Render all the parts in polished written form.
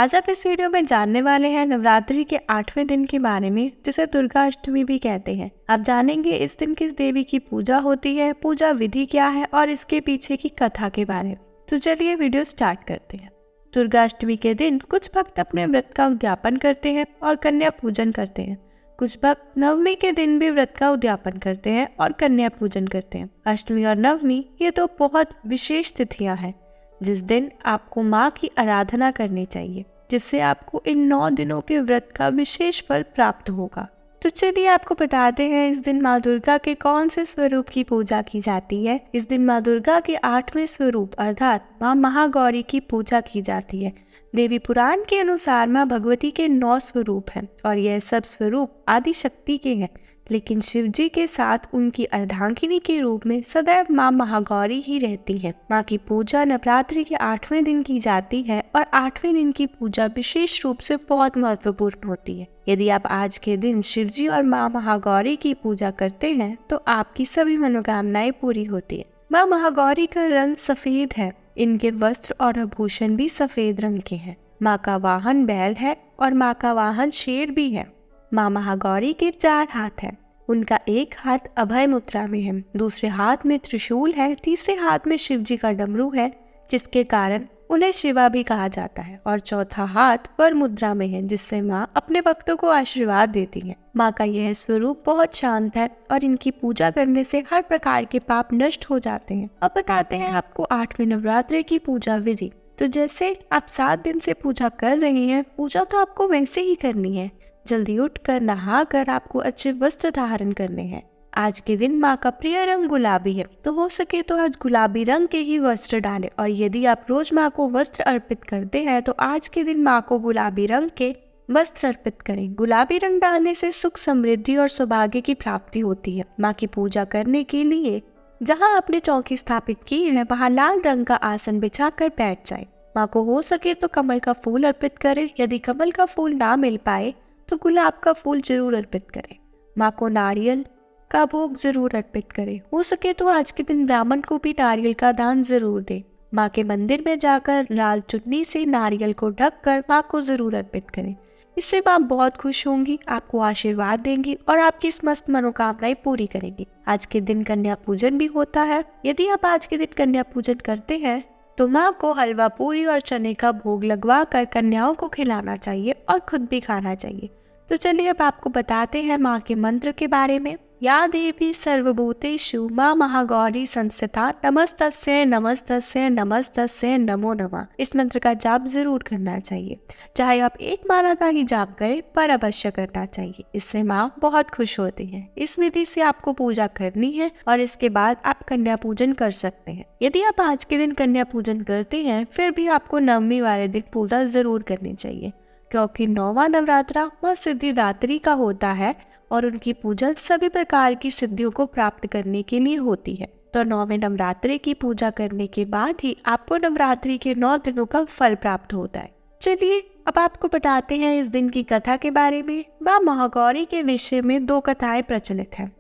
आज आप इस वीडियो में जानने वाले हैं नवरात्रि के 8वें दिन के बारे में, जिसे दुर्गा अष्टमी भी कहते हैं। आप जानेंगे इस दिन किस देवी की पूजा होती है, पूजा विधि क्या है और इसके पीछे की कथा के बारे में। तो चलिए वीडियो स्टार्ट करते हैं। दुर्गा अष्टमी के दिन कुछ भक्त अपने व्रत का उद्यापन करते हैं और कन्या पूजन करते हैं। कुछ भक्त नवमी के दिन भी व्रत का उद्यापन करते हैं और कन्या पूजन करते हैं। अष्टमी और नवमी ये तो बहुत विशेष तिथियां हैं, जिस दिन आपको माँ की आराधना करनी चाहिए, जिससे आपको इन 9 दिनों के व्रत का विशेष फल प्राप्त होगा। तो चलिए आपको बताते हैं इस दिन माँ दुर्गा के कौन से स्वरूप की पूजा की जाती है। इस दिन माँ दुर्गा के 8वें स्वरूप अर्थात माँ महागौरी की पूजा की जाती है। देवी पुराण के अनुसार माँ भगवती के 9 स्वरूप हैं और यह सब स्वरूप आदि शक्ति के हैं, लेकिन शिव जी के साथ उनकी अर्धांगिनी के रूप में सदैव माँ महागौरी ही रहती है। माँ की पूजा नवरात्रि के 8वें दिन की जाती है और 8वें दिन की पूजा विशेष रूप से बहुत महत्वपूर्ण होती है। यदि आप आज के दिन शिव जी और माँ महागौरी की पूजा करते हैं तो आपकी सभी मनोकामनाएं पूरी होती है। माँ महागौरी का रंग सफेद है, इनके वस्त्र और आभूषण भी सफेद रंग के हैं। माँ का वाहन बैल है और माँ का वाहन शेर भी है। माँ महागौरी के 4 हाथ हैं। उनका एक हाथ अभय मुद्रा में है, दूसरे हाथ में त्रिशूल है, तीसरे हाथ में शिव जी का डमरू है, जिसके कारण उन्हें शिवा भी कहा जाता है, और चौथा हाथ वर मुद्रा में है, जिससे माँ अपने भक्तों को आशीर्वाद देती है। माँ का यह स्वरूप बहुत शांत है और इनकी पूजा करने से हर प्रकार के पाप नष्ट हो जाते हैं। अब बताते हैं आपको 8वें नवरात्रि की पूजा विधि। तो जैसे आप 7 दिन से पूजा कर रहे हैं, पूजा तो आपको वैसे ही करनी है। जल्दी उठकर नहाकर आपको अच्छे वस्त्र धारण करने हैं। आज के दिन माँ का प्रिय रंग गुलाबी है, तो हो सके तो आज गुलाबी रंग के ही वस्त्र डालें। और यदि आप रोज माँ को वस्त्र अर्पित करते हैं तो आज के दिन माँ को गुलाबी रंग के वस्त्र अर्पित करें। गुलाबी रंग डालने से सुख, समृद्धि और सौभाग्य की प्राप्ति होती है। माँ की पूजा करने के लिए जहाँ आपने चौकी स्थापित की है वहाँ लाल रंग का आसन बिछाकर बैठ जाए। माँ को हो सके तो कमल का फूल अर्पित करें। यदि कमल का फूल ना मिल पाए तो गुलाब का फूल जरूर अर्पित करें। माँ को नारियल का भोग जरूर अर्पित करें। हो सके तो आज के दिन ब्राह्मण को भी नारियल का दान जरूर दें। माँ के मंदिर में जाकर लाल चुन्नी से नारियल को ढककर माँ को जरूर अर्पित करें। इससे माँ बहुत खुश होंगी, आपको आशीर्वाद देंगी और आपकी समस्त मनोकामनाएं पूरी करेंगी। आज के दिन कन्या पूजन भी होता है। यदि आप आज के दिन कन्या पूजन करते हैं तो माँ को हलवा, पूरी और चने का भोग लगवा कर कन्याओं को खिलाना चाहिए और खुद भी खाना चाहिए। तो चलिए अब आपको बताते हैं माँ के मंत्र के बारे में। या देवी सर्वभूतेषु माँ महागौरी संस्थिता नमस्तस्यै नमस्तस्यै नमस्तस्यै नमो नमः। इस मंत्र का जाप जरूर करना चाहिए। चाहे आप एक माला का ही जाप करें, पर अवश्य करना चाहिए। इससे माँ बहुत खुश होती है। इस विधि से आपको पूजा करनी है और इसके बाद आप कन्या पूजन कर सकते हैं। यदि आप आज के दिन कन्या पूजन करते हैं फिर भी आपको नवमी वाले दिन पूजा जरूर करनी चाहिए, क्योंकि 9वां नवरात्रा माँ सिद्धिदात्री का होता है और उनकी पूजा सभी प्रकार की सिद्धियों को प्राप्त करने के लिए होती है। तो 9वें नवरात्रि की पूजा करने के बाद ही आपको नवरात्रि के 9 दिनों का फल प्राप्त होता है। चलिए अब आपको बताते हैं इस दिन की कथा के बारे में। माँ महागौरी के विषय में 2 कथाएं प्रचलित हैं।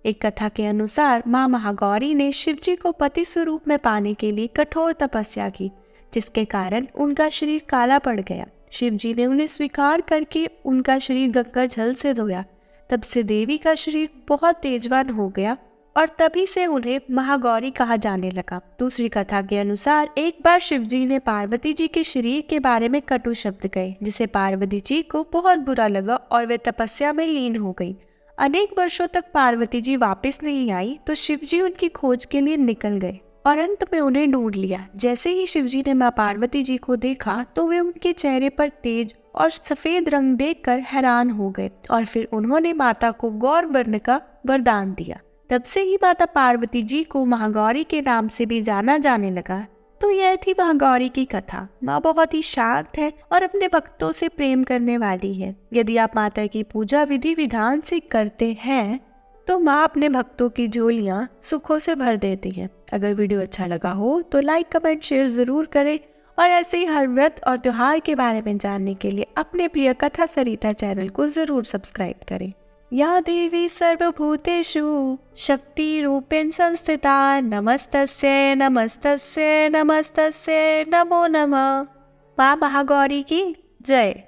एक कथा के अनुसार माँ महागौरी ने शिव जी को पति स्वरूप में पाने के लिए कठोर तपस्या की, जिसके कारण उनका शरीर काला पड़ गया। शिव जी ने उन्हें स्वीकार करके उनका शरीर गंगा जल से धोया। तब से देवी का शरीर बहुत तेजवान हो गया और तभी से उन्हें महागौरी कहा जाने लगा। दूसरी कथा के अनुसार एक बार शिव जी ने पार्वती जी के शरीर के बारे में कटु शब्द कहे, जिसे पार्वती जी को बहुत बुरा लगा और वे तपस्या में लीन हो गई। अनेक वर्षों तक पार्वती जी वापस नहीं आई तो शिव जी उनकी खोज के लिए निकल गए और अंत में उन्हें ढूंढ लिया। जैसे ही शिव जी ने माँ पार्वती जी को देखा तो वे उनके चेहरे पर तेज और सफेद रंग देखकर हैरान हो गए और फिर उन्होंने माता को गौर वर्ण का वरदान दिया। तब से ही माता पार्वती जी को महागौरी के नाम से भी जाना जाने लगा। तो यह थी महागौरी की कथा। माँ बहुत ही शांत है और अपने भक्तों से प्रेम करने वाली है। यदि आप माता की पूजा विधि विधान से करते हैं तो माँ अपने भक्तों की झोलियाँ सुखों से भर देती है। अगर वीडियो अच्छा लगा हो तो लाइक, कमेंट, शेयर जरूर करें और ऐसे ही हर व्रत और त्योहार के बारे में जानने के लिए अपने प्रिय कथा सरिता चैनल को जरूर सब्सक्राइब करें। या देवी सर्वभूतेषु शक्ति रूपेण संस्थिता नमस्तस्यै नमस्तस्यै नमस्तस्यै नमो नमः। माँ महागौरी की जय।